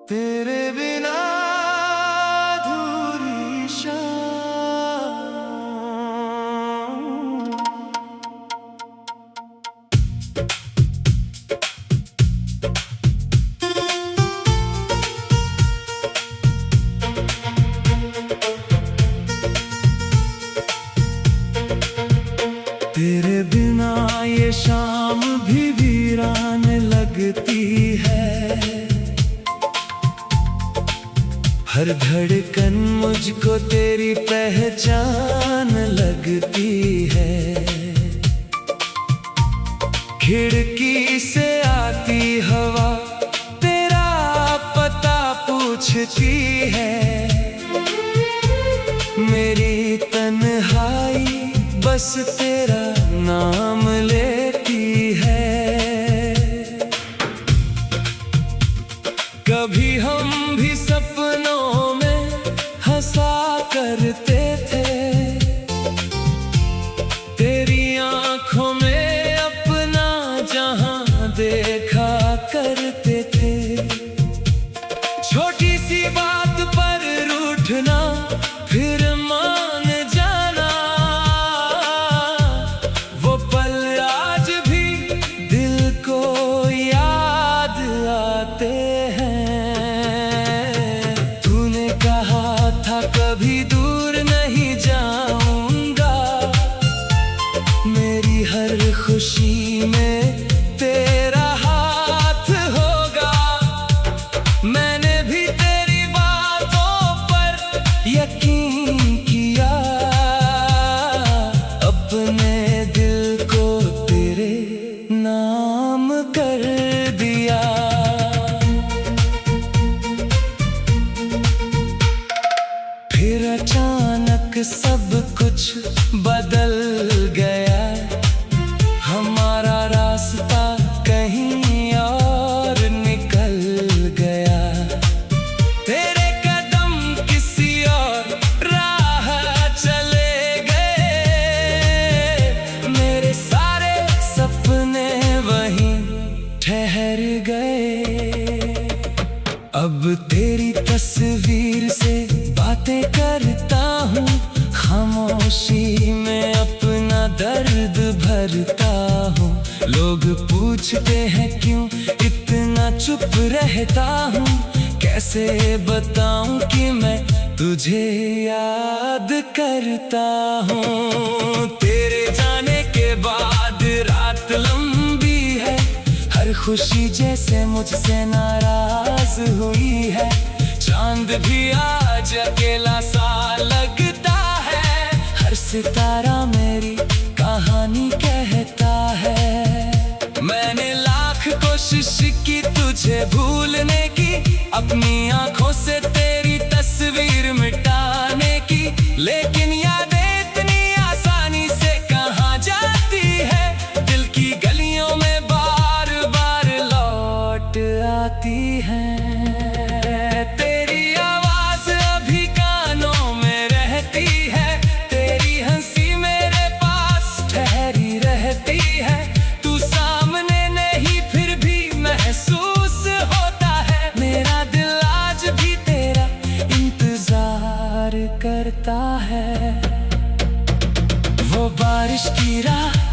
तेरे बिना अधूरी शाम। तेरे बिना ये शाम भी वीरान लगती है। हर धड़कन मुझको तेरी पहचान लगती है। खिड़की से आती हवा तेरा पता पूछती है। मेरी तन्हाई बस तेरा नाम लेती है। कभी हम भी सपनों में हंसा करते थे। तेरी आंखों में अपना जहां देखा करते थे। छोटी सी बात पर रूठना फिर मान जाना, वो पल आज भी दिल को याद आते हैं। तूने कहा था कभी दूर नहीं जाऊंगा, मेरी हर खुशी में तेरा हाथ होगा। मैंने भी तेरी बातों पर यकीन किया, अपने दिल को तेरे नाम कर दिया। फिर अचानक सब कुछ बदल गया। हमारा रास्ता कहीं और निकल गया। तेरे कदम किसी और राह चले गए। मेरे सारे सपने वहीं ठहर गए। अब तेरी तस्वीर से बातें करता हूँ, खामोशी में अपना दर्द भरता हूँ। लोग पूछते हैं क्यों इतना चुप रहता हूँ। कैसे बताऊं कि मैं तुझे याद करता हूँ। तेरे जाने के बाद रात लंबी है। हर खुशी जैसे मुझसे नाराज हुई है। चांद भी आज अकेला सा लगता है। हर सितारा मेरी कहानी कहता है। मैंने लाख कोशिश की तुझे भूलने की, अपनी आंखों से तेरी तस्वीर मिटाने की, लेकिन यादें इतनी आसानी से कहाँ जाती है। दिल की गलियों में बार बार लौट आती है। तेरी आवाज अभी कानों में रहती है। तेरी हंसी मेरे पास ठहरी रहती है। तू सामने नहीं फिर भी महसूस होता है। मेरा दिल आज भी तेरा इंतजार करता है। वो बारिश की रात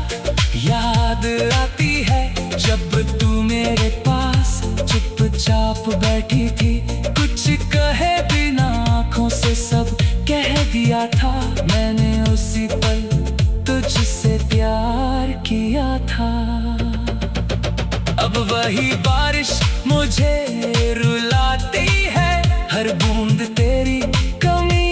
याद आती है, जब तू मेरे पास चुपचाप बैठी थी। कुछ कहे बिना आंखों से सब कह दिया था। मैंने उसी पल तुझसे प्यार किया था। अब वही बारिश मुझे रुलाती है। हर बूंद तेरी कमी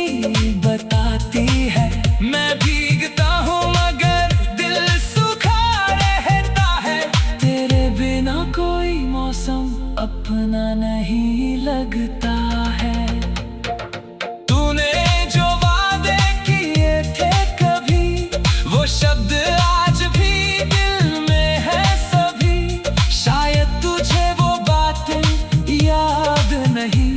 बताती है। मैं भीगता हूँ मगर दिल सूखा रहता है। तेरे बिना कोई मौसम अपना नहीं लगता है। तूने जो वादे किए थे कभी, वो शब्द आज भी दिल में है सभी। शायद तुझे वो बातें याद नहीं,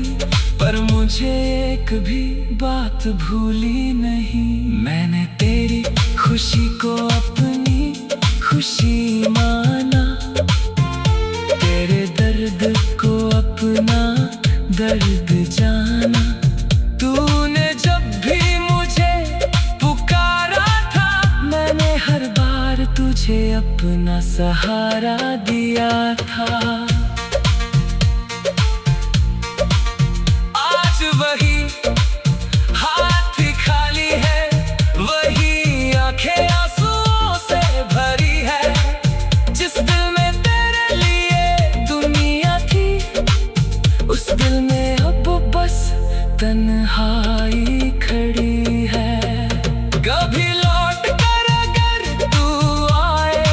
पर मुझे एक भी बात भूली नहीं। मैंने तेरी खुशी को अपनी खुशी माना, तेरे दर्द को अपना दर्द जाना। तूने जब भी मुझे पुकारा था, मैंने हर बार तुझे अपना सहारा दिया था। आज वही हाथ खाली है, वही आंखें आंसुओं से भरी है। जिस दिल में तेरे लिए दुनिया थी, उस दिल में अब बस तन्हाई खड़ी है। कभी लौट कर अगर तू आए,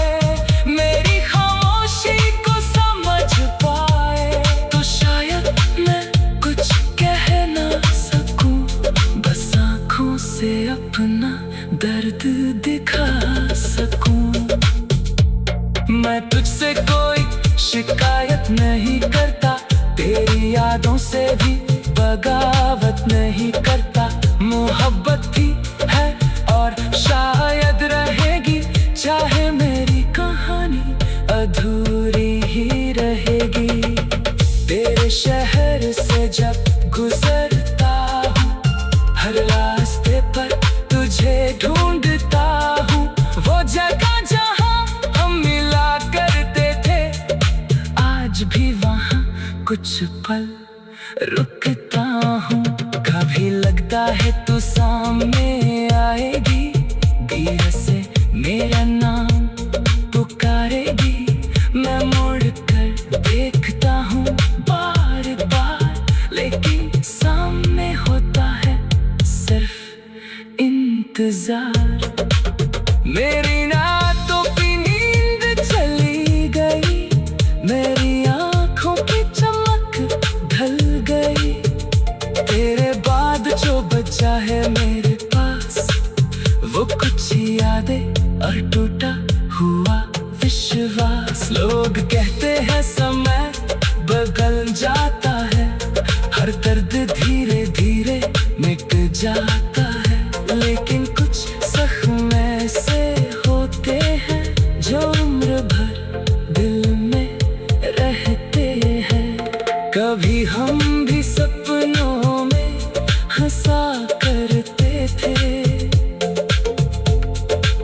मेरी खामोशी को समझ पाए, तो शायद मैं कुछ कह ना सकूं, बस आँखों से अपना दर्द दिखा सकूं। मैं तुझसे कोई शिकायत नहीं करता, तेरी यादों से भी बगावत नहीं करता। मोहब्बत थी, है और शायद रहेगी, चाहे मेरी कहानी अधूरी ही रहेगी। तेरे शहर से जब गुजरता हूँ, हर रास्ते पर तुझे ढूंढता हूँ। वो जगह जहाँ हम मिला करते थे, आज भी वहाँ कुछ पल रुकता हूँ। कभी लगता है तू सामने आएगी, धीरे से मेरा नाम पुकारेगी। मैं मुड़ कर देखता हूँ बार बार, लेकिन सामने होता है सिर्फ इंतजार। मेरी रातों की नींद चली गई, मेरी आँखों की चमक ढल गई। तेरे बाद जो बचा है मेरे पास, वो कुछ यादें और टूटा हुआ विश्वास। लोग कहते हैं समय बदल जाता है, हर दर्द धीरे धीरे मिट जाता है, लेकिन कुछ जख्म ऐसे होते हैं जो उम्र भर दिल में रहते हैं। कभी हम भी सपनों में हंसा करते थे,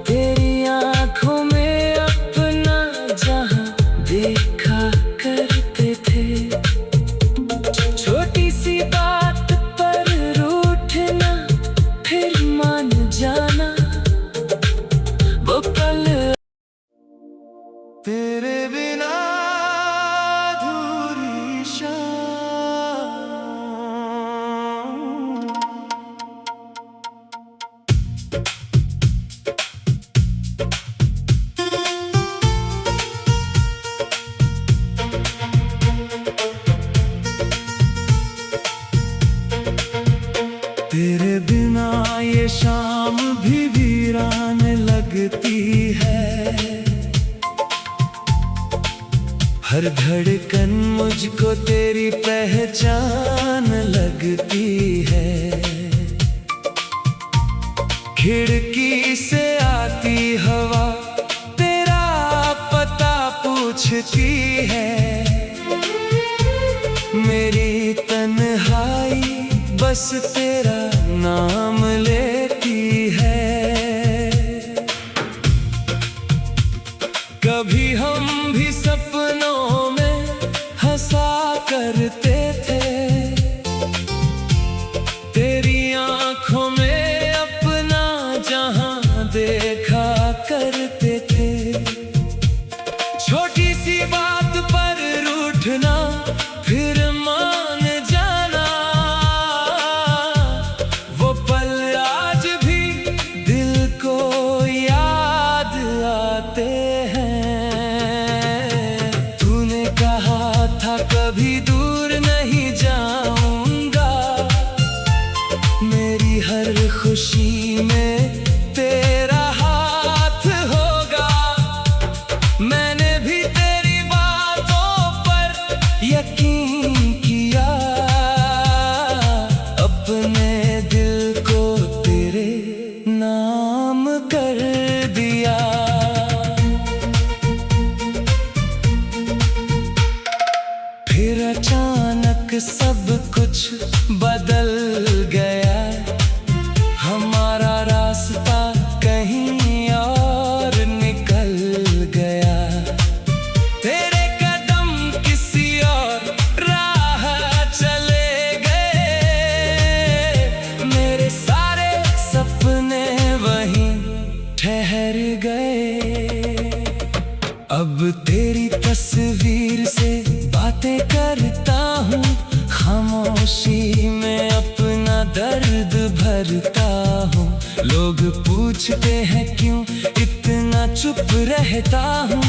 तेरी आंखों में अपना जहां देखा करते थे। छोटी सी बात पर रूठना, फिर मान जाना, वो पल तेरे बिना अधूरी शाम। तेरे बिना ये शाम भी वीरान लगती है। हर धड़कन मुझको तेरी पहचान लगती है। खिड़की से आती हवा तेरा पता पूछती है। मेरी तन्हाई बस तेरा नाम लेती है। कभी हम भी सपनों में हंसा करते थे, तेरी आंखों में अपना जहां देखा करते थे। छोटी सी बात पर रूठना, फिर मान जाना, वो पल आज भी दिल को याद आते हैं। तूने कहा था कभी दूर नहीं जाऊंगा, मेरी हर खुशी में तेरा हाथ होगा। मैंने भी तेरी बातों पर यकीन किया, अपने दिल को तेरे नाम कर दिया। फिर अचानक अचानक सब कुछ बदल गया। हमारा रास्ता कहीं और निकल गया। तेरे कदम किसी और राह चले गए। मेरे सारे सपने वहीं ठहर गए। अब तेरी तस्वीर से बातें करता हूँ, खामोशी में अपना दर्द भरता हूँ। लोग पूछते हैं क्यों इतना चुप रहता हूँ,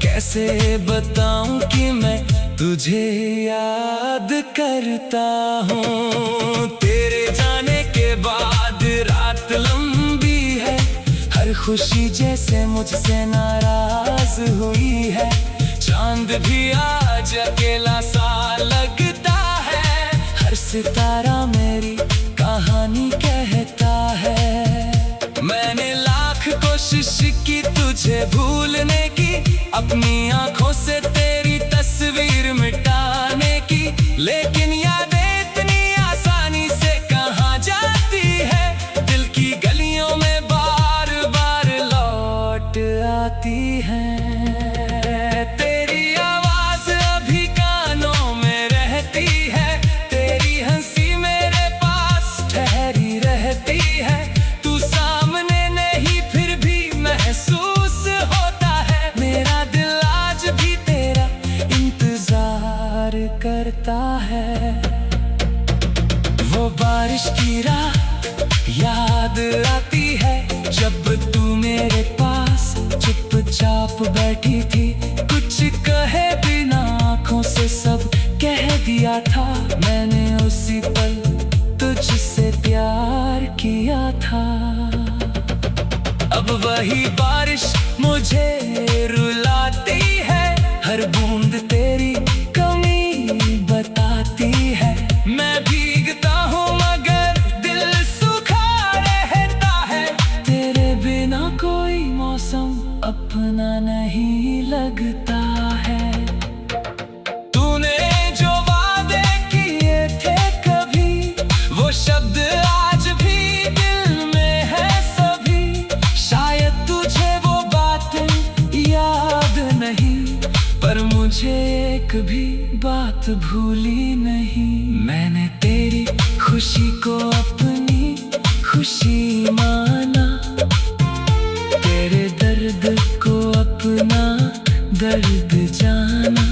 कैसे बताऊं कि मैं तुझे याद करता हूँ। तेरे जाने के बाद रात लंबी है, हर खुशी जैसे मुझसे नाराज हुई है। चांद भी आज अकेला सा लगता है, हर सितारा मेरी कहानी कहता है। मैंने लाख कोशिश की तुझे भूलने की, अपनी आंखों से तेरी तस्वीर मिटाने की, लेकिन यादें इतनी आसानी से कहाँ जाती है। दिल की गलियों में बार बार लौट आती है। तेरी आवाज अभी कानों में रहती है, तेरी हंसी मेरे पास ठहरी रहती है। तू सामने नहीं फिर भी महसूस होता है। मेरा दिल आज भी तेरा इंतजार करता है। वो बारिश की रात याद आती है, जब तू मेरे पास चुपचाप बैठी थी। कुछ कहे बिना आंखों से सब कह दिया था। मैंने उसी पल तुझसे प्यार किया था। अब वही बारिश मुझे रुलाती है, हर बूंद तेरी कमी बताती है। मैं भीगता हूँ मगर दिल सूखा रहता है। तेरे बिना कोई मौसम अपना नहीं लगता है। तूने जो वादे किए थे कभी, वो शब्द आज भी दिल में है सभी। शायद तुझे वो बातें याद नहीं, पर मुझे एक भी बात भूली नहीं। मैंने तेरी खुशी को अपनी खुशी माना, तेरे दर्द को अपना दर्द जाना।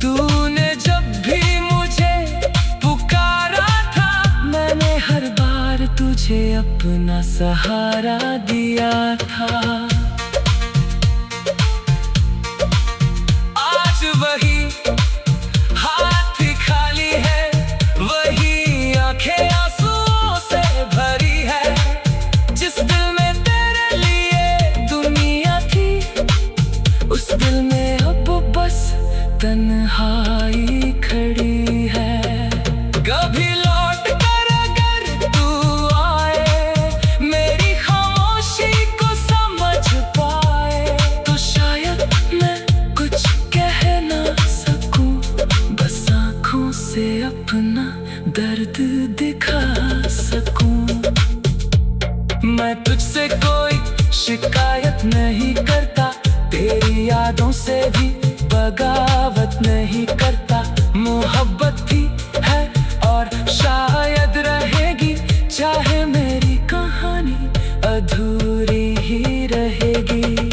तूने जब भी मुझे पुकारा था, मैंने हर बार तुझे अपना सहारा दिया था। आज वही हाथ खाली है, वही आंखें आंसुओं से भरी है। जिस दिल में तेरे लिए दुनिया थी, उस दिल में अब बस तन्हाई खड़ी है। कभी लौट कर अगर तू आए, मेरी खामोशी को समझ पाए, तो शायद मैं कुछ कह ना सकूं, बस आंखों से अपना दर्द दिखा सकूं। मैं तुझसे कोई शिकायत नहीं करता, तेरी यादों से भी बगावत नहीं करता। मोहब्बत थी है और शायद रहेगी, चाहे मेरी कहानी अधूरी ही रहेगी।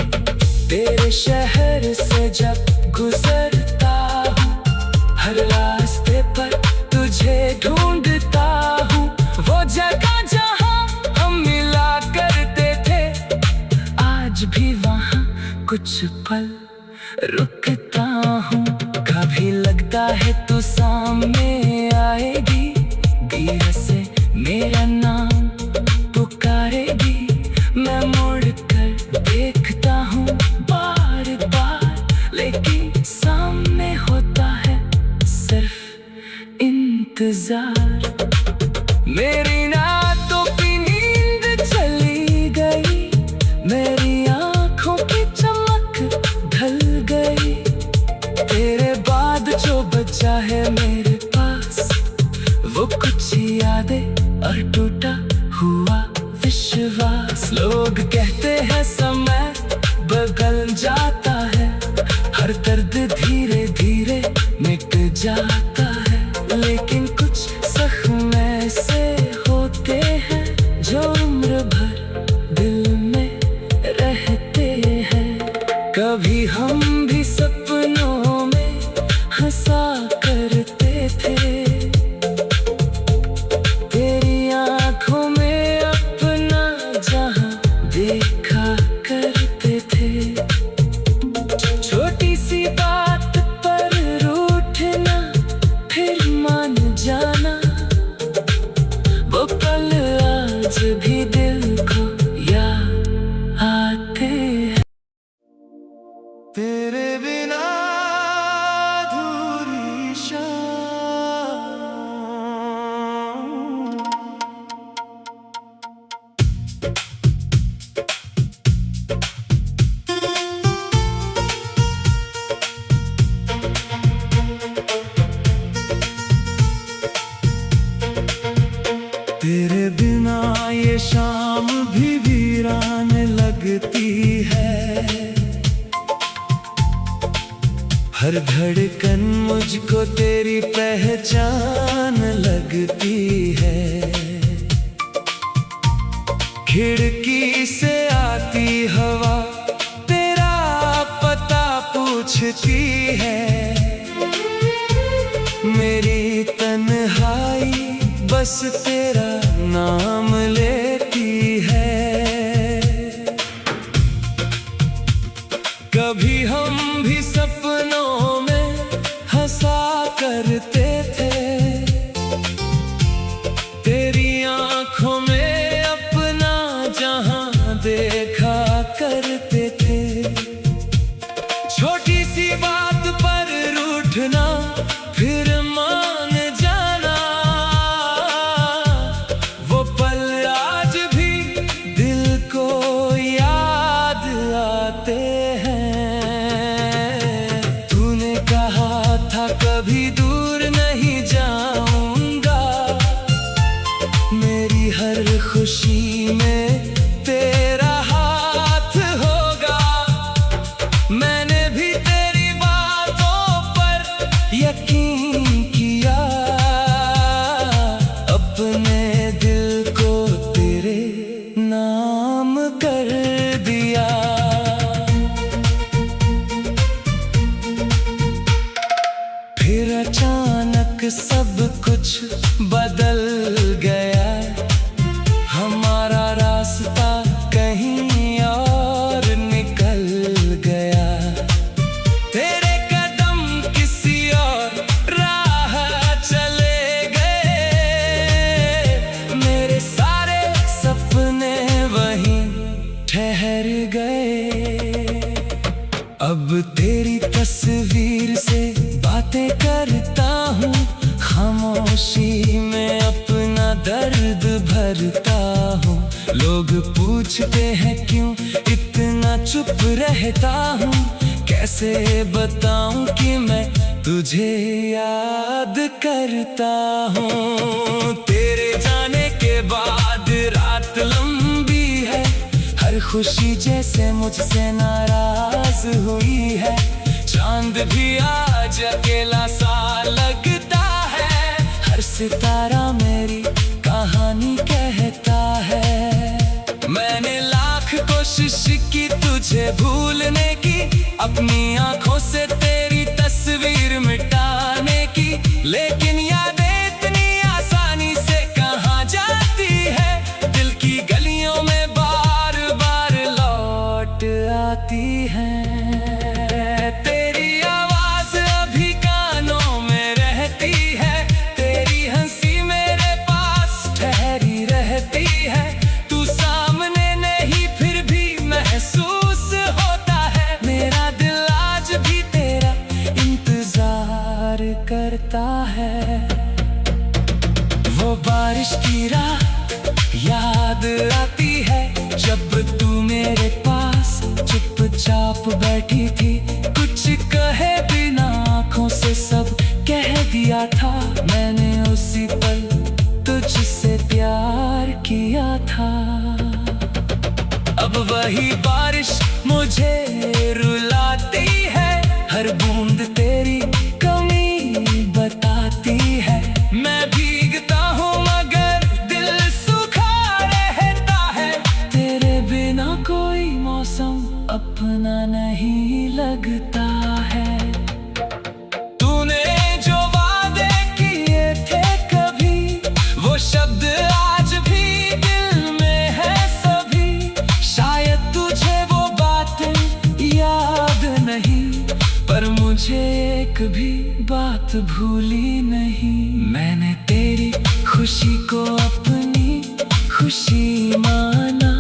तेरे शहर से जब गुजरता हूँ, हर रास्ते पर तुझे ढूंढता हूँ। वो जगह जहाँ हम मिला करते थे, आज भी वहाँ कुछ पल रुकता हूँ। कभी लगता है तू सामने आएगी, धीरे से मेरा नाम पुकारेगी। मैं मुड़ कर देखता हूँ बार बार, लेकिन सामने होता है सिर्फ इंतजार। मेरी रातों की नींद चली गई, मेरी आंखों की चमक ढल गई। तेरे बाद जो बचा है मेरे पास, कुछ यादें और टूटा हुआ विश्वास। लोग कहते हैं समय बदल जाता है, हर दर्द धीरे धीरे मिट जाता है, लेकिन कुछ जख्म ऐसे होते हैं जो उम्र भर दिल में रहते हैं। कभी हम भी सपनों में हंसा करते थे, तेरी आंखों में अपना जहां देखा करते थे। छोटी सी बात पर रूठना फिर मान जाना, वो पल आज भी दिल को याद आते हैं। तेरे बिना अधूरी शाम, तेरे बिना ये शाम भी वीरान लगती है। हर धड़कन मुझको तेरी पहचान लगती है। खिड़की से आती हवा तेरा पता पूछती है। मेरी तन्हाई बस तेरा नाम लेती है। कभी हम भी सपनों में हंसा करते थे, तेरी आंखों में अपना जहां देखा करते थे। छोटी सी बात पर रूठना फिर मान जाना, वो पल आज भी दिल को याद आते हैं। तूने कहा था कभी दूर नहीं जाऊंगा, मेरी हर खुशी में तेरा हाथ होगा। मैंने भी तेरी बातों पर यकीन किया, अपने दिल को तेरे नाम कर दिया। फिर अचानक सब कुछ बदल गया, हमारा रास्ता कहीं और निकल गया। तेरे कदम किसी और राह चले गए, मेरे सारे सपने वहीं ठहर गए। अब तेरी तस्वीर से बातें करता हूँ, खामोशी में अपना दर्द भरता हूँ। लोग पूछते हैं क्यों इतना चुप रहता हूँ, कैसे बताऊं कि मैं तुझे याद करता हूँ। तेरे जाने के बाद रात लंबी है, हर खुशी जैसे मुझसे नाराज हुई है। चांद भी आज अकेला सा लगता है, हर सितारा मेरी कहानी कहता है। मैंने लाख कोशिश की तुझे भूलने की, अपनी आंखों से तेरी तस्वीर मिटाने की, लेकिन यादें इतनी आसानी से कहाँ जाती है। दिल की गलियों में बार बार लौट आती है। तेरी आवाज अभी कानों में रहती है, तेरी हंसी मेरे पास ठहरी रहती है। तू सामने नहीं फिर भी महसूस होता है, मेरा दिल आज भी तेरा इंतजार करता है। वो बारिश की रात याद आती है, जब तू मेरे पास चुपचाप बैठी थी। कुछ कहे बिना आंखों से सब कह दिया था, मैंने उसी पल तुझसे प्यार किया था। अब वही बारिश मुझे रुलाती है, हर बूंद तेरी कमी बताती है। मैं भीगता हूँ मगर दिल सूखा रहता है, तेरे बिना कोई मौसम अपना नहीं लगता है। तूने जो वादे किए थे कभी, वो शब्द आज भी दिल में है सभी। शायद तुझे वो बातें याद नहीं, पर मुझे एक भी बात भूली नहीं। मैंने तेरी खुशी को अपनी खुशी माना,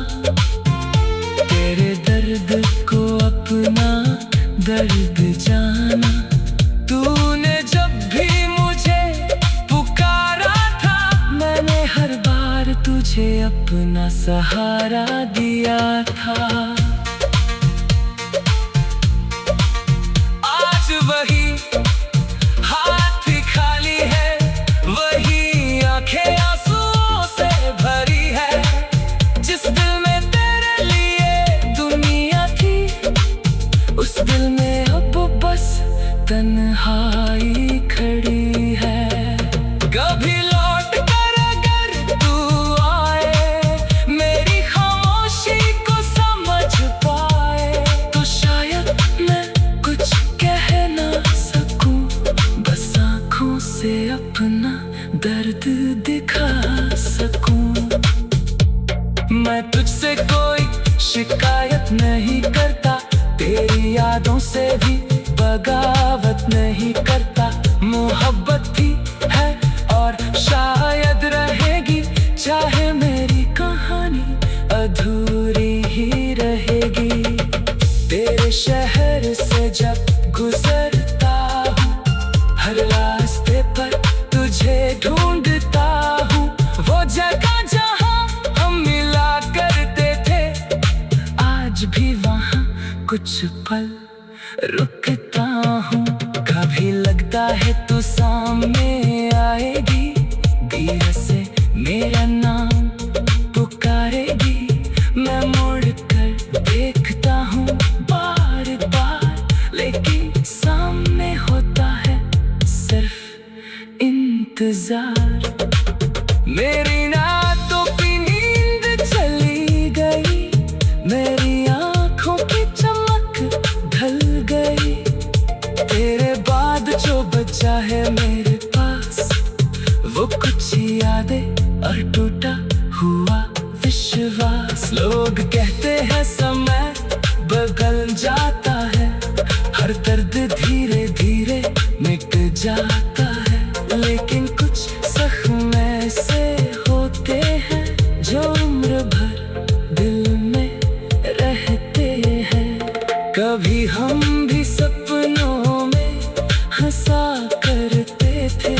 तेरे दर्द को अपना दर्द जाना। तूने जब भी मुझे पुकारा था, मैंने हर बार तुझे अपना सहारा दिया था। आज वही हाथ खाली है, वही आंखें आंसुओं से भरी है। जिस दिल में तेरे लिए दुनिया थी, उस दिल में अब बस तन्हाई खड़ी है। कभी लौट कर अगर तू आए, मेरी खामोशी को समझ पाए, तो शायद मैं कुछ कह ना सकूं, बस आँखों से अपना दर्द दिखा सकूं। मैं तुझसे कोई शिकायत नहीं करता, तेरी यादों से भी बगावत नहीं करता। मोहब्बत थी है और शायद रहेगी, चाहे मेरी कहानी अधूरी ही रहेगी। तेरे शहर से जब गुजरता हूँ, हर रास्ते पर तुझे ढूंढता हूँ। वो जगह जहाँ हम मिला करते थे, आज भी वहाँ कुछ पल रुकता हूँ। कभी लगता है तू सामने आएगी, धीरे से मेरा नाम पुकारेगी। मैं मुड़ कर देखता हूँ बार बार, लेकिन सामने होता है सिर्फ इंतजार। मेरी रातों की नींद चली गई, मेरी आँखों की चमक ढल गई। तेरे बाद जो बचा है मेरे पास, वो कुछ यादें और टूटा हुआ विश्वास। लोग कहते हैं समय बदल जाता है, हर दर्द धीरे धीरे मिट जाता है, लेकिन कुछ जख्म ऐसे होते हैं जो उम्र भर दिल में रहते हैं। कभी हम भी सपनों में हंसा करते थे,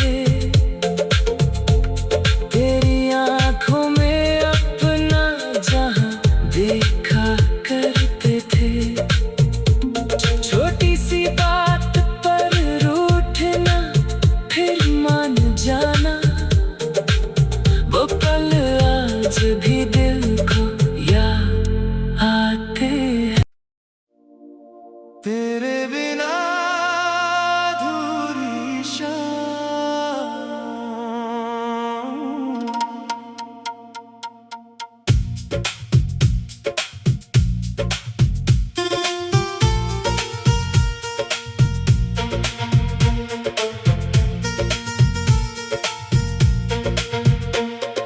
तेरी आंखों में अपना जहां देखा करते थे। छोटी सी बात पर रूठना, फिर मान जाना, वो पल आज भी दिल को याद आते हैं। तेरे बिना अधूरी शाम,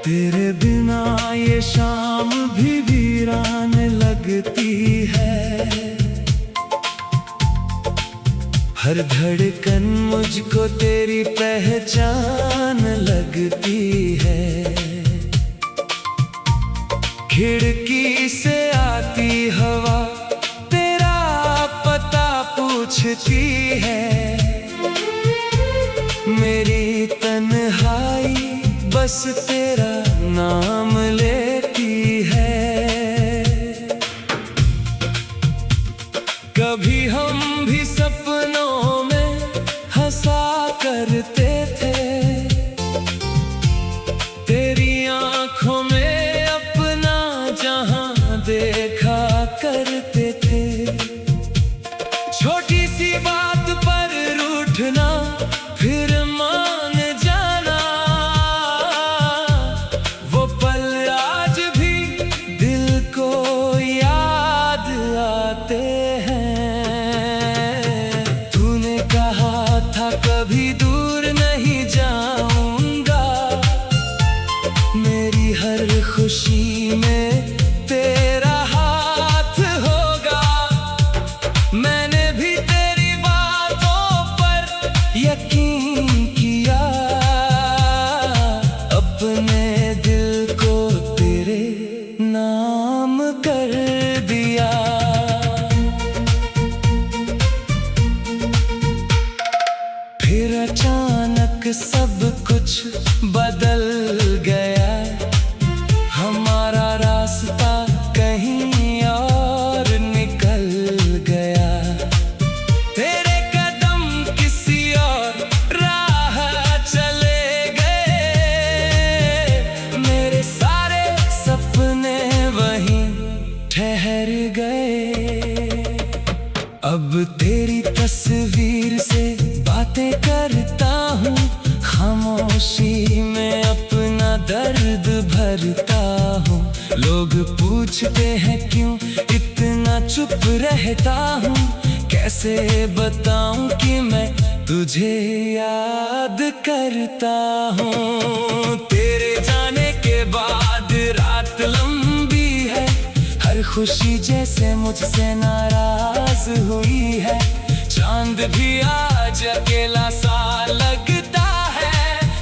तेरे बिना ये शाम भी वीरान लगती है। हर धड़कन मुझको तेरी पहचान लगती है। खिड़की से आती हवा तेरा पता पूछती है। मेरी तन्हाई बस तेरा नाम लेती है। कभी हम भी सपनों में हंसा करते थे, कुछ बदल गया, हमारा रास्ता कहीं और निकल गया। तेरे कदम किसी और राह चले गए, मेरे सारे सपने वहीं ठहर गए। अब तेरी तस्वीर से बातें करता हूँ, खामोशी में अपना दर्द भरता हूँ। लोग पूछते हैं क्यों इतना चुप रहता हूँ, कैसे बताऊं कि मैं तुझे याद करता हूँ। तेरे जाने के बाद रात लंबी है, हर खुशी जैसे मुझसे नाराज हुई है। चांद भी आज अकेला सा लगता है,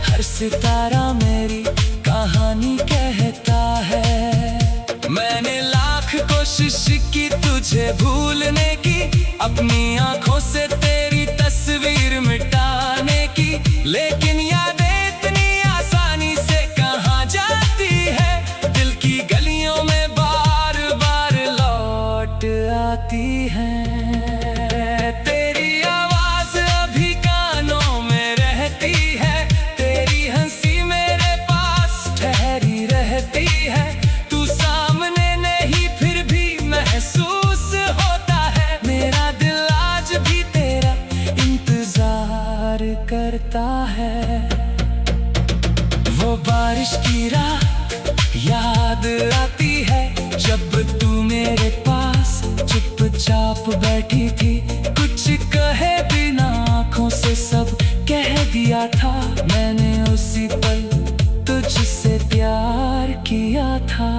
हर सितारा मेरी कहानी कहता है। मैंने लाख कोशिश की तुझे भूलने की, अपनी आंखों से तेरी तस्वीर मिटाने की, लेकिन यादें इतनी आसानी से कहाँ जाती है। दिल की गलियों में बार बार लौट आती है। तेरी आवाज अभी कानों में रहती है, तेरी हंसी मेरे पास ठहरी रहती है। तू सामने नहीं फिर भी महसूस होता है, मेरा दिल आज भी तेरा इंतजार करता है। वो बारिश की रात याद आती है, जब तू मेरे पास चुपचाप बैठी थी। कुछ कहे बिना आंखों से सब कह दिया था, मैंने उसी पल तुझसे प्यार किया था।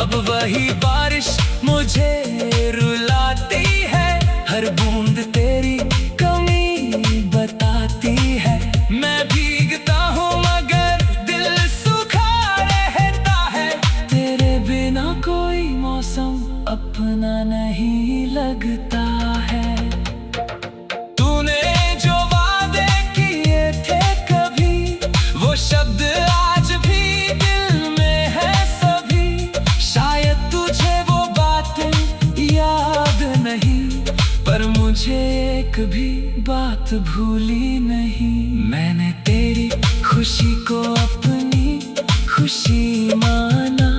अब वही बारिश मुझे रुलाती है, हर बूंद तेरी कमी बताती है। मैं भीगता हूँ मगर दिल सूखा रहता है, तेरे बिना कोई मौसम अपना नहीं लगता है। तूने जो वादे किए थे कभी, वो शब्द आज भी दिल में है सभी। शायद तुझे वो बातें याद नहीं, पर मुझे एक भी बात भूली नहीं। मैंने तेरी खुशी को अपनी खुशी माना,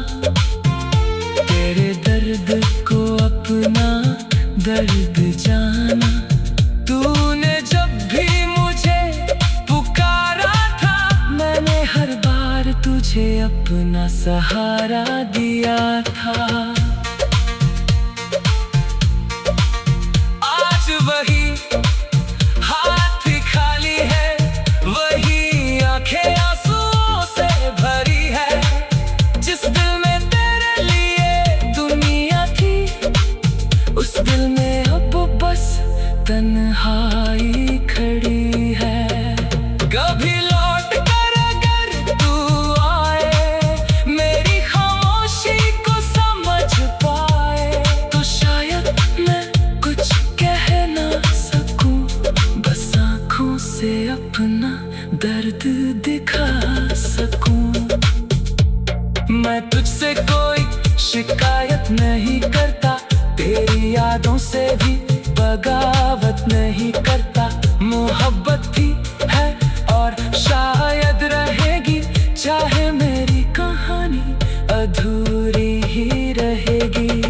तेरे दर्द को अपना दर्द जाना। तूने जब भी मुझे पुकारा था, मैंने हर बार तुझे अपना सहारा दिया था। आज वही हाथ खाली है, वही आंखें आंसुओं से भरी है। जिस दिल में तेरे लिए दुनिया थी, उस दिल में अब बस तन्हाई खड़ी है। कभी लौट कर अगर तू आए, मेरी खामोशी को समझ पाए, तो शायद मैं कुछ कह ना सकूं, बस आंखों से अपना दर्द दिखा सकूं। मैं तुझसे कोई शिकायत नहीं करता, तेरी यादों से भी बगावत नहीं करता। मोहब्बत थी है और शायद रहेगी, चाहे मेरी कहानी अधूरी ही रहेगी।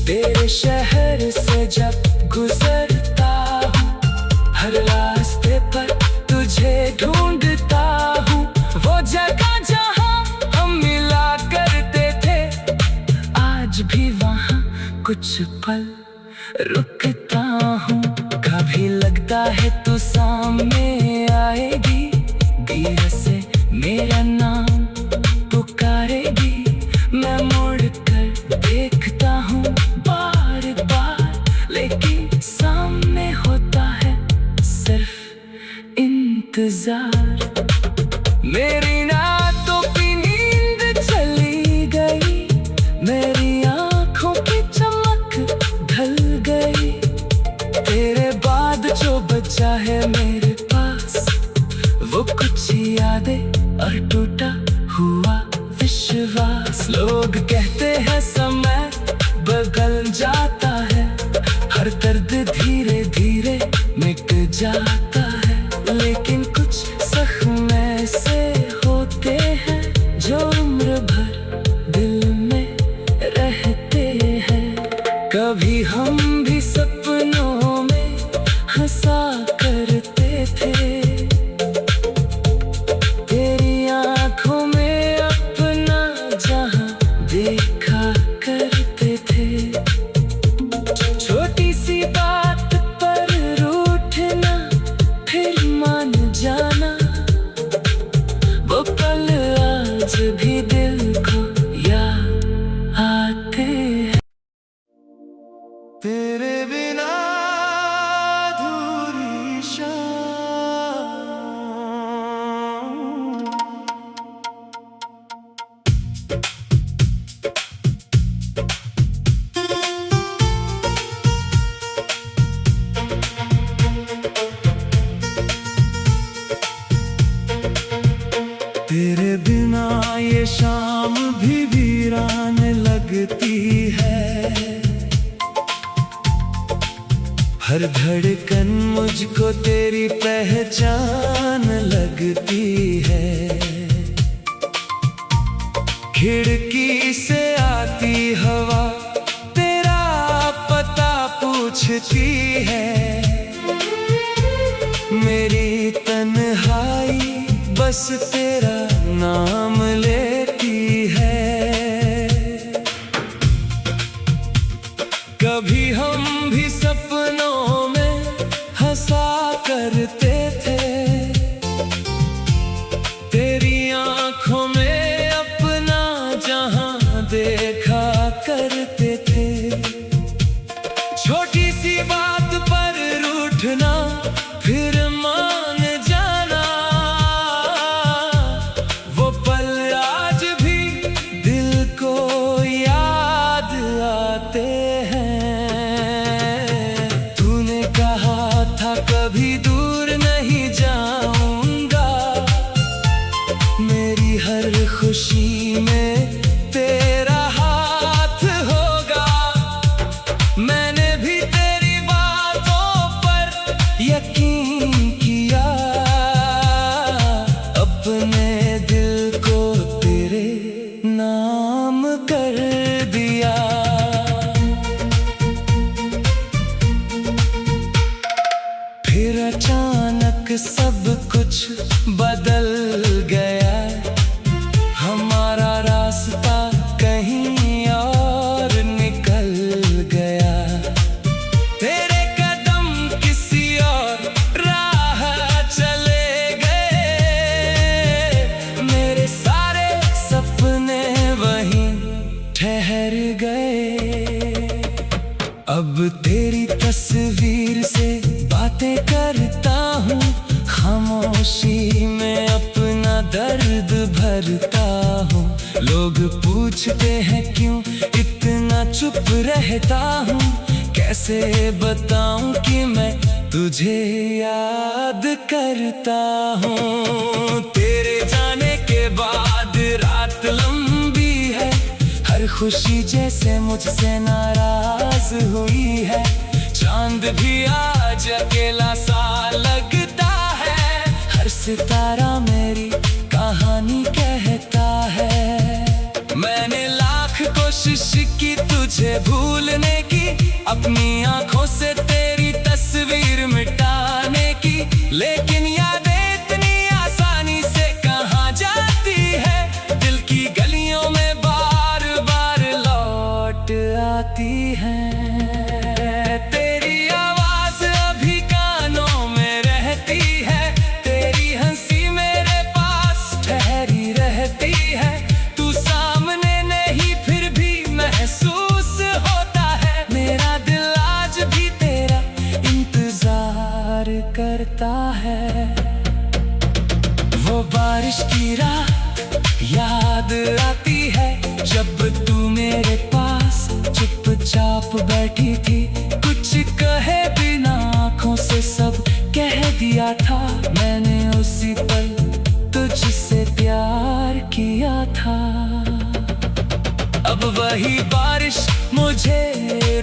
तेरे शहर से जब गुजरता हूँ, हर रास्ते पर तुझे ढूंढता हूँ। वो जगह जहाँ हम मिला करते थे, आज भी वहाँ कुछ पल रुकता हूँ। कभी लगता है तू सामने आएगी, धीरे से मेरा नाम पुकारेगी। मैं मुड़ कर देखता हूँ बार बार, लेकिन सामने होता है सिर्फ इंतजार। मेरी रातों की नींद चली गई, मेरी आंखों की चमक ढल गई। तेरे बाद जो बचा है मेरे पास, वो कुछ यादें और टूटा हुआ विश्वास। लोग कहते हैं समय बदल जाता है, हर दर्द धीरे धीरे मिट जाता है, लेकिन कुछ जख्म ऐसे होते हैं जो उम्र भर दिल में रहते हैं। कभी हम भी सपनों में हंसा करते थे, तेरी आंखों में अपना जहां देखा करते थे। छोटी सी बात पर रूठना फिर मान जाना, वो पल आज भी दिल को याद आते हैं। तेरे बिना अधूरी शाम, तेरे बिना ये शाम भी वीरान लगती है। हर धड़कन मुझको तेरी पहचान लगती है। खिड़की से आती हवा तेरा पता पूछती है। मेरी तन्हाई बस तेरा नाम लेती है। कभी हम भी सपनों में हंसा करते थे, तेरी आंखों में अपना जहां देखा करते थे। छोटी सी बात पर रूठना फिर मान जाना, वो पल आज भी दिल को याद आते हैं। तूने कहा था कभी दूर नहीं जाऊंगा, मेरी हर खुशी में तेरा हाथ होगा। मैंने भी तेरी बातों पर यकीन किया, अपने दिल को तेरे नाम कर दिया। फिर अचानक सब कुछ बदल गया, हमारा रास्ता कहीं और निकल गया। तेरे कदम किसी और राह चले गए, मेरे सारे सपने वहीं ठहर गए। अब तेरी तस्वीर से बातें करता हूँ, खामोशी में अपना दर्द भरता हूँ। लोग पूछते हैं क्यों इतना चुप रहता हूँ, कैसे बताऊं कि मैं तुझे याद करता हूँ। तेरे जाने के बाद रात लंबी है, हर खुशी जैसे मुझसे नाराज हुई है। चांद भी आज अकेला सा लगता है, हर सितारा मेरी कहानी कहता है। मैंने लाख कोशिश की तुझे भूलने की, अपनी आंखों से तेरी तस्वीर मिटाने की, लेकिन यादें इतनी आसानी से कहाँ जाती है। दिल की गलियों में बार बार लौट आती है। तेरी आवाज अभी कानों में रहती है, तेरी हंसी मेरे पास ठहरी रहती है। तू सामने नहीं फिर भी महसूस होता है, मेरा दिल आज भी तेरा इंतजार करता है। वो बारिश की रात याद आती है, जब तू मेरे पास चुपचाप बैठी थी। कुछ कहे बिना आंखों से सब कह दिया था मैंने उसी पल तुझसे प्यार किया था। अब वही बारिश मुझे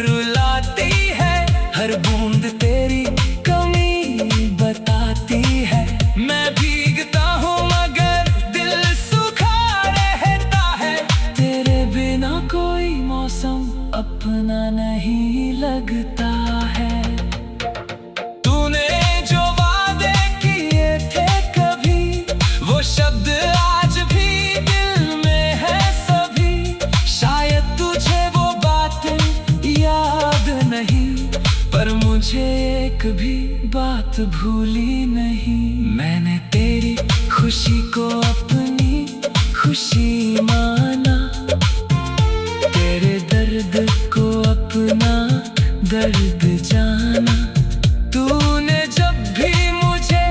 रुलाती है, हर बूंद तेरी कमी बताती है। मैं भीगता हूँ मगर दिल सूखा रहता है, तेरे बिना कोई मौसम अपना नहीं लगता है। तूने जो वादे किए थे कभी, वो शब्द आज भी दिल में है सभी। शायद तुझे वो बातें याद नहीं, पर मुझे एक भी बात भूली नहीं। मैंने तेरी खुशी को अपनी खुशी माना, तेरे दर्द को अपना दर्द जाना। तूने जब भी मुझे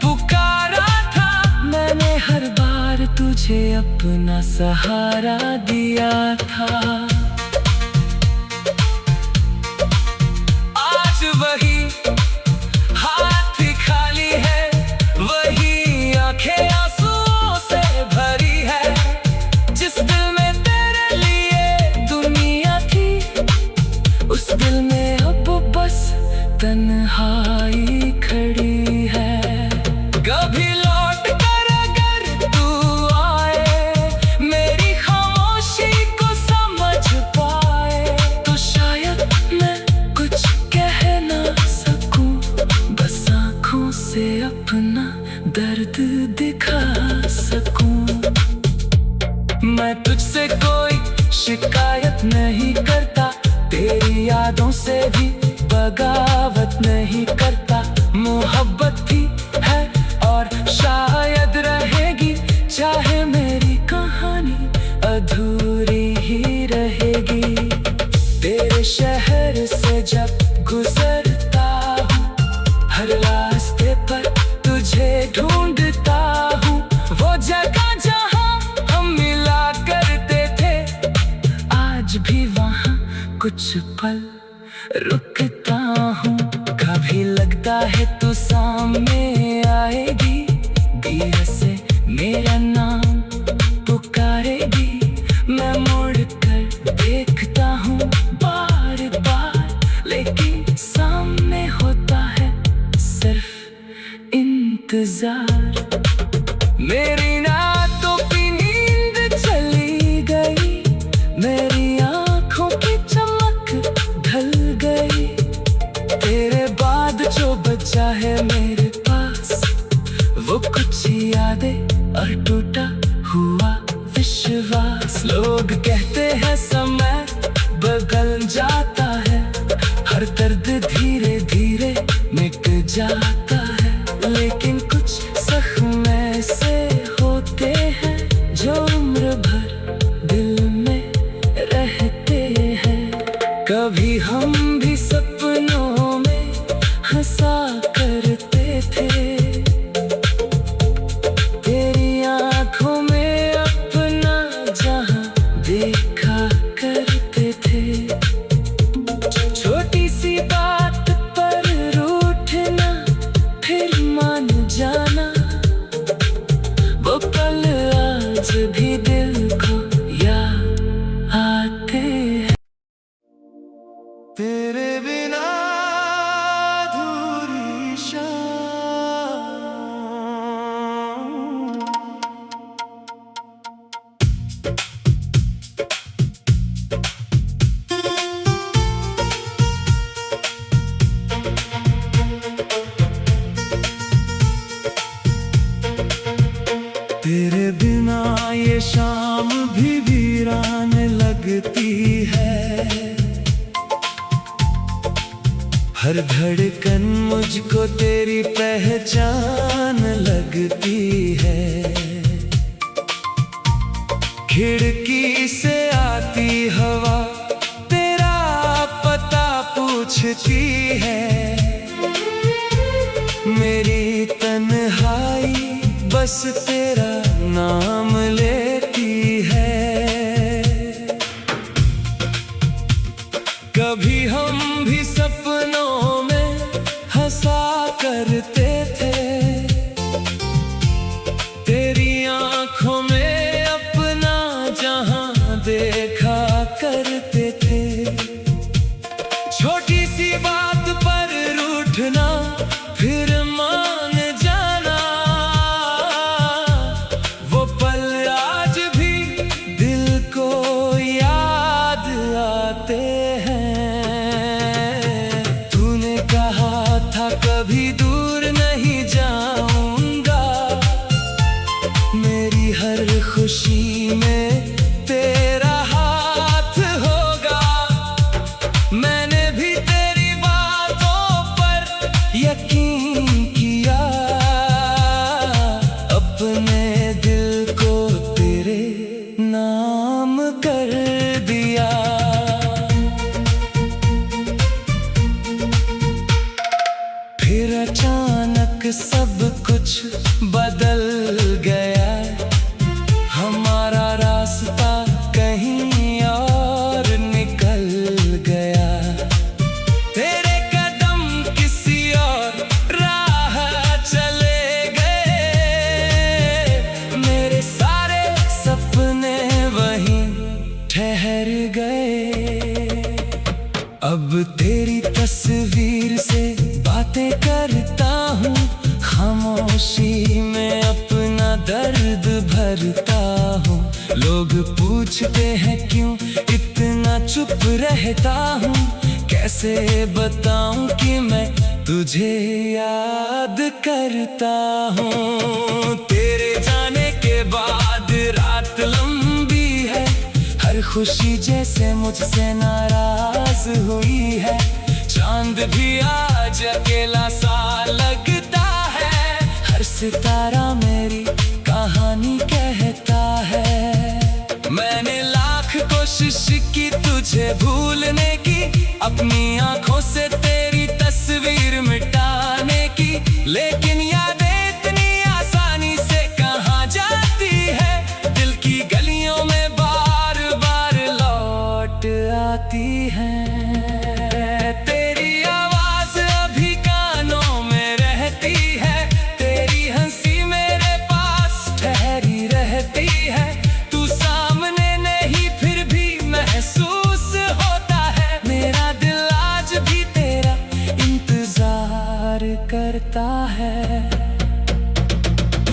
पुकारा था, मैंने हर बार तुझे अपना सहारा दिया था। आज वही हाथ खाली है, वही आंखें आंसुओं से भरी है। जिस दिल में तेरे लिए दुनिया थी, उस दिल में अब बस तन्हाई खड़ी है। कभी लौट कर अगर तू आए, मेरी खामोशी को समझ पाए, तो शायद मैं कुछ कह ना सकूं, बस आँखों से अपना दर्द दिखा सकूं। मैं तुझसे कोई शिकायत नहीं करता, तेरी यादों से भी बगावत नहीं करता। मोहब्बत थी है और शायद रहेगी, चाहे मेरी कहानी अधूरी ही रहेगी। तेरे शहर से जब गुजरता हूँ, हर रास्ते पर तुझे ढूंढता हूँ। वो जगह जहाँ हम मिला करते थे, आज भी वहाँ कुछ पल रुकता हूँ। कभी लगता है तू सामने आएगी, धीरे से मेरा नाम पुकारेगी। मैं मुड़ कर देखता हूँ बार बार, लेकिन सामने होता है सिर्फ इंतजार। मेरी रातों की नींद चली गई, मेरी आँखों की चमक ढल गई। तेरे बाद जो बचा है मेरे पास, वो कुछ यादें और टूटा हुआ विश्वास। लोग कहते हैं समय बदल जाता है, हर दर्द धीरे धीरे मिट जाता है, लेकिन कुछ जख्म ऐसे होते हैं जो उम्र भर दिल में रहते हैं। कभी हम भी सपनों में हंसा करते थे, तेरी आंखों में अपना जहां देखा करते थे। छोटी सी बात पर रूठना, फिर मान जाना, वो पल आज भी दिल को याद आते हैं। तेरे बिना अधूरी शाम, तेरे बिना ये शाम भी वीरान लगती है। हर धड़कन मुझको तेरी पहचान लगती है। खिड़की से आती हवा तेरा पता पूछती है। मेरी तन्हाई बस तेरा नाम लेती है। कभी हम भी सपनों में हंसा करते थे, रब ने दिल को तेरे नाम कर दिया। फिर अचानक सब कुछ बदल गया, हमारा रास्ता कहीं और निकल गया। तेरे कदम किसी और राह चले गए, मेरे सारे सपने वहीं ठहर गए। अब तेरी तस्वीर से बातें करता हूँ, खामोशी में अपना दर्द भरता हूँ। लोग पूछते हैं क्यों इतना चुप रहता हूँ, कैसे बताऊं कि मैं तुझे याद करता हूँ। तेरे जाने के बाद रात लंबी है, हर खुशी जैसे मुझसे नाराज हुई है। चांद भी आज अकेला सा लगता है, हर सितारा मेरी कहानी कहता है। मैंने लाख कोशिश की तुझे भूलने की, अपनी आंखों से तेरी तस्वीर मिटाने की, लेकिन यादें इतनी आसानी से कहाँ जाती है। दिल की गलियों में बार बार लौट आती है। तेरी आवाज अभी कानों में रहती है, तेरी हंसी मेरे पास ठहरी रहती है। तू सामने नहीं फिर भी महसूस होता है, मेरा दिल आज भी तेरा इंतजार करता है।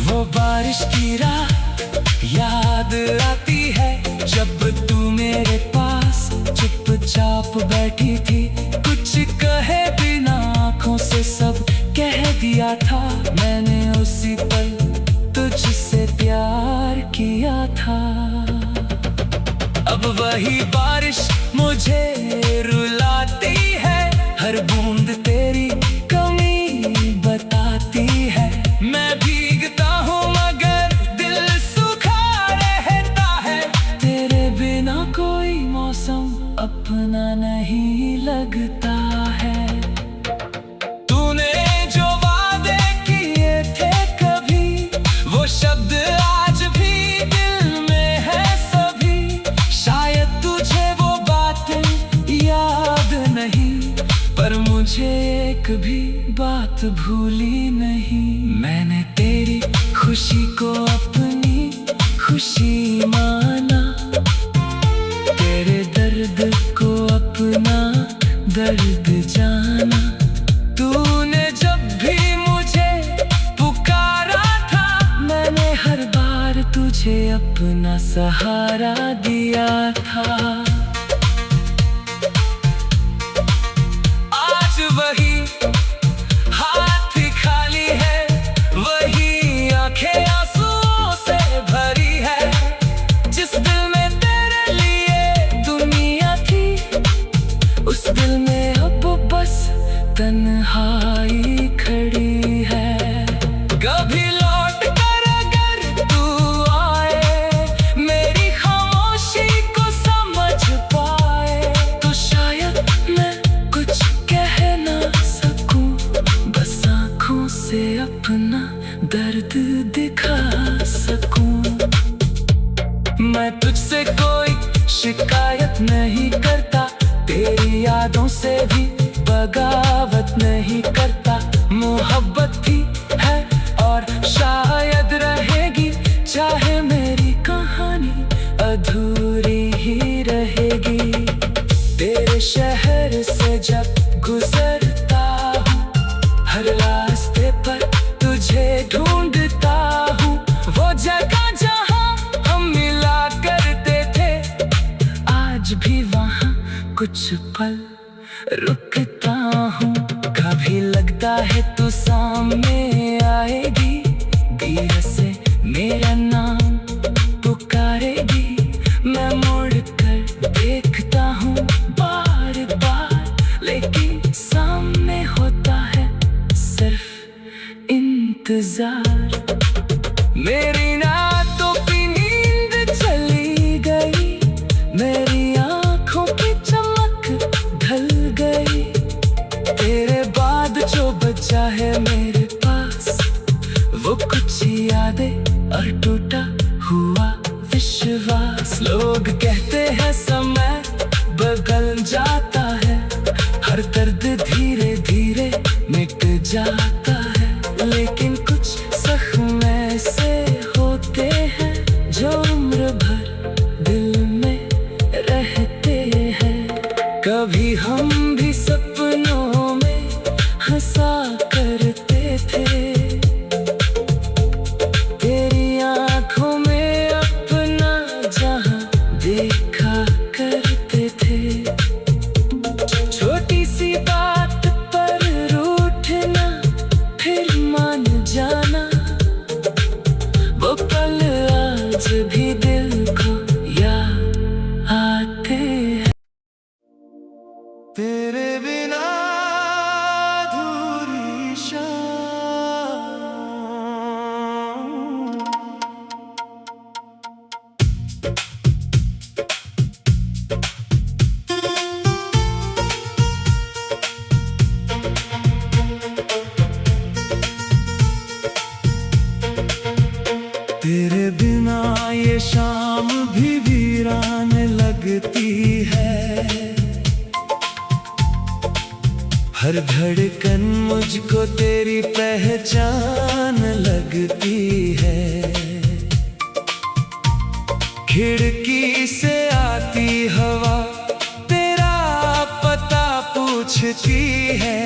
वो बारिश की रात याद आती है, जब तू मेरे पास चुपचाप बैठी थी। कुछ कहे बिना आंखों से सब कह दिया था, मैंने उसी पल तुझसे प्यार किया था। अब वही बारिश मुझे रुलाती है, हर बूंद तेरी कमी बताती है। मैं भीगता हूँ मगर दिल सूखा रहता है, तेरे बिना कोई मौसम अपना नहीं लगता है। तूने जो वादे किए थे कभी, वो शब्द आज भी दिल में है सभी। शायद तुझे वो बातें याद नहीं, पर मुझे एक भी बात भूली नहीं। मैंने तेरी खुशी को अपनी खुशी माना, तेरे दर्द को अपना दर्द जाना। तूने जब भी मुझे पुकारा था, मैंने हर बार तुझे अपना सहारा दिया था। आज वही हाथ खाली है, वही आंखें आंसुओं से भरी है। जिस दिल में तेरे लिए दुनिया थी, उस दिल में अब बस तन्हाई खड़ी है। कभी लौट कर अगर तू आए, मेरी खामोशी को समझ पाए, तो शायद मैं कुछ कह ना सकूं, बस आंखों से अपना दर्द दिखा सकूं। मैं तुझसे कोई शिकायत नहीं करता, तेरी यादों से भी बगावत नहीं करता। मोहब्बत थी है और शायद रहेगी, चाहे मेरी कहानी अधूरी ही रहेगी। तेरे शहर से जब गुजरता हूँ, हर रास्ते पर तुझे ढूंढता हूँ। वो जगह जहाँ हम मिला करते थे, आज भी वहाँ कुछ पल रुकता हूँ। कभी लगता है तू सामने आएगी, धीरे से मेरा नाम पुकारेगी। मैं मुड़ कर देखता हूँ बार बार, लेकिन सामने होता है सिर्फ इंतजार। मेरी रातों की नींद चली गई, मेरी आंखों की चमक ढल गई। तेरे बाद जो बचा है मेरे पास, वो कुछ यादें और टूटा हुआ विश्वास। लोग कहते हैं समय बदल जाता है, हर दर्द धीरे धीरे मिट जाता है, लेकिन कुछ जख्म ऐसे होते हैं जो उम्र भर दिल में रहते हैं। कभी हम भी सपनों में हंसा करते थे, तेरी आंखों में अपना जहां देखा करते थे। छोटी सी बात पर रूठना फिर मान जाना, वो पल आज भी दिल को याद आते हैं। तेरे बिना अधूरी शाम, तेरे बिना ये शाम भी वीरान लगती है। हर धड़कन मुझको तेरी पहचान लगती है। खिड़की से आती हवा तेरा पता पूछती है।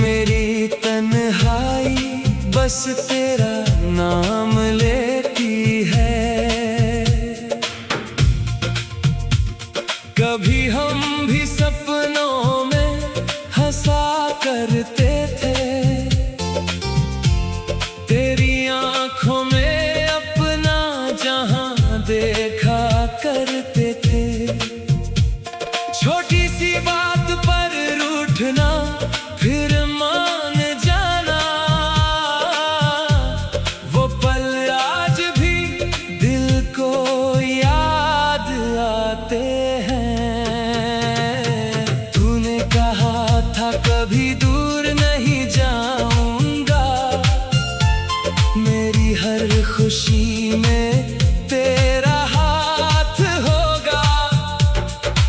मेरी तन्हाई बस तेरा नाम लेती है। कभी हम भी सपनों में हंसा करते थे, तेरी आंखों में अपना जहां देखा करते थे। छोटी सी बात पर रूठना फिर मान जाना, वो पल आज भी दिल को याद आते हैं। तूने कहा था कभी दूर नहीं जाऊंगा, मेरी हर खुशी में तेरा हाथ होगा।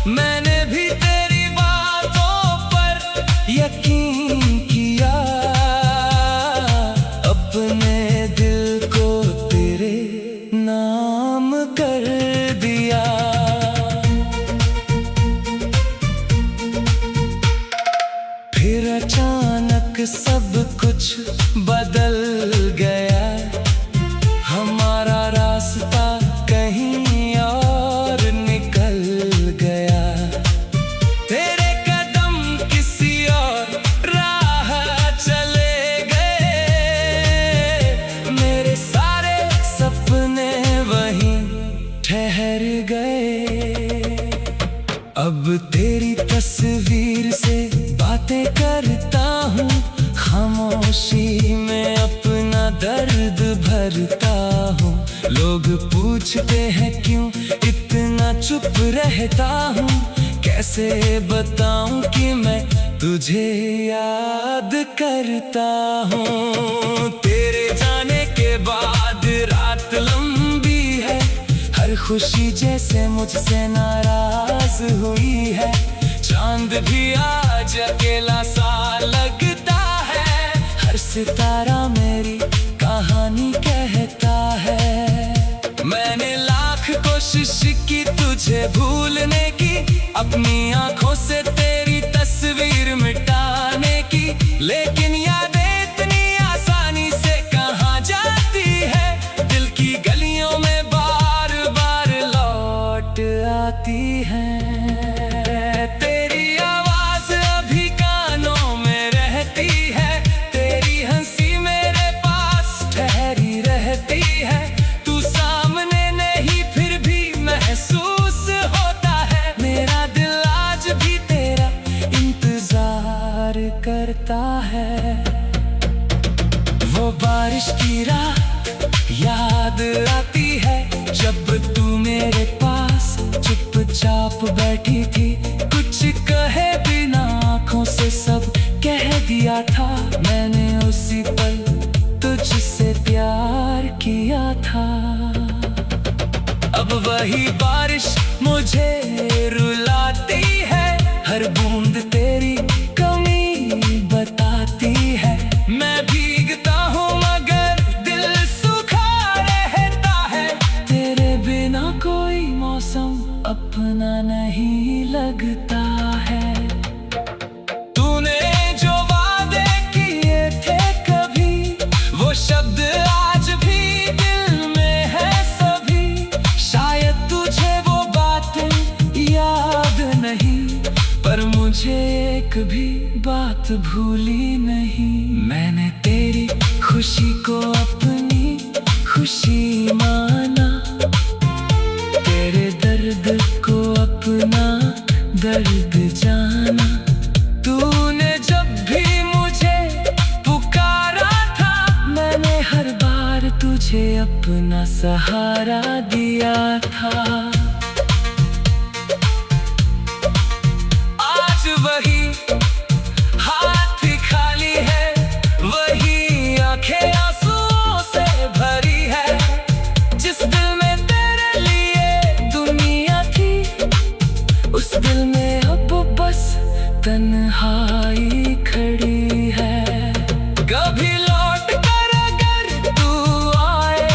मैंने भी तेरी बातों पर यकीन किया, अपने दिल को तेरे नाम कर दिया। फिर अचानक सब कुछ बदल गया, हमारा रास्ता कहीं और निकल गया। तेरे कदम किसी और राह चले गए, मेरे सारे सपने वहीं ठहर गए। अब तेरी तस्वीर से बातें करता हूँ, खामोशी में अपना दर्द भरता हूँ। लोग पूछते हैं क्यों इतना चुप रहता हूँ, कैसे बताऊं कि मैं तुझे याद करता हूँ। तेरे जाने के बाद रात लंबी है, हर खुशी जैसे मुझसे नाराज हुई है। चांद भी आज अकेला सा लगता है, हर सितारा मेरी कहानी कहता है। मैंने लाख कोशिश की तुझे भूलने की, अपनी आंखों से तेरी तस्वीर मिटाने की, लेकिन यादें इतनी आसानी से कहाँ जाती है। दिल की गलियों में बार बार लौट आती है। तेरी आवाज अभी कानों में रहती है, तेरी हंसी मेरे पास ठहरी रहती है। तू सामने नहीं फिर भी महसूस होता है, मेरा दिल आज भी तेरा इंतजार करता है। वो बारिश बारिश की रात याद आती है, जब तू मेरे पास चुपचाप बैठी थी। कुछ कहे बिना आंखों से सब कह दिया था। मैंने उसी पल तुझसे प्यार किया था। अब वही बारिश मुझे रुलाती है, हर बूंद तेरी कमी बताती है। मैं भीगता हूँ मगर दिल सूखा रहता है। तेरे बिना कोई मौसम अपना नहीं लगता है। तूने जो वादे किए थे कभी, वो शब्द आज भी दिल में है सभी। शायद तुझे वो बातें याद नहीं, पर मुझे एक भी बात भूली नहीं। मैंने तेरी खुशी को अपनी खुशी माना, तेरे दर्द को अपना दर्द जाना। तूने जब भी मुझे पुकारा था, मैंने हर बार तुझे अपना सहारा दिया था। आज वही हाथ खाली है, वही आंखें आंसुओं से भरी है। जिस दिल में तेरे लिए दुनिया थी, उस दिल में अब बस तन्हाई खड़ी है। कभी लौट कर अगर तू आए,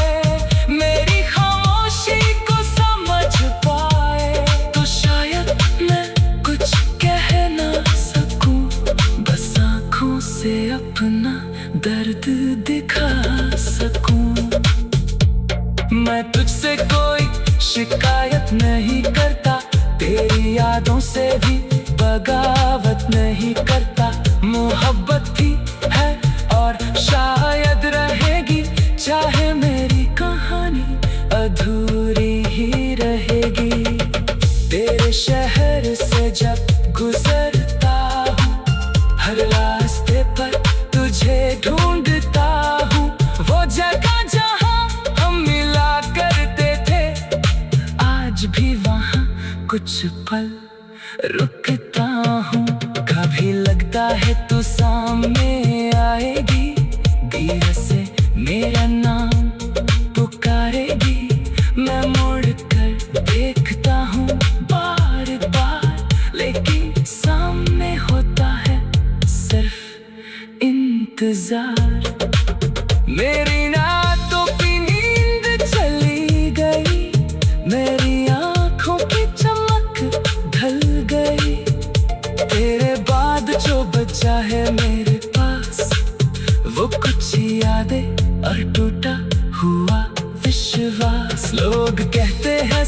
मेरी खामोशी को समझ पाए, तो शायद मैं कुछ कह ना सकूं, बस आंखों से अपना दर्द दिखा सकूं। मैं तुझसे कोई शिकायत नहीं करता, तेरी यादों से भी बगावत नहीं करता। मोहब्बत थी है और शायद रहेगी, चाहे मेरी कहानी अधूरी ही रहेगी। तेरे शहर से जब गुजरता हूँ, हर रास्ते पर तुझे ढूंढता हूँ। वो जगह जहाँ हम मिला करते थे, आज भी वहाँ कुछ पल रुकता हूँ। कभी लगता है तू सामने आएगी, धीरे से मेरा नाम पुकारेगी। मैं मुड़ कर देखता हूँ बार बार, लेकिन सामने होता है सिर्फ इंतजार। मेरी रातों की नींद चली गई, मेरी आंखों की चमक ढल गई। तेरे बाद जो बचा है मेरे पास, वो कुछ यादें और टूटा हुआ विश्वास। लोग कहते हैं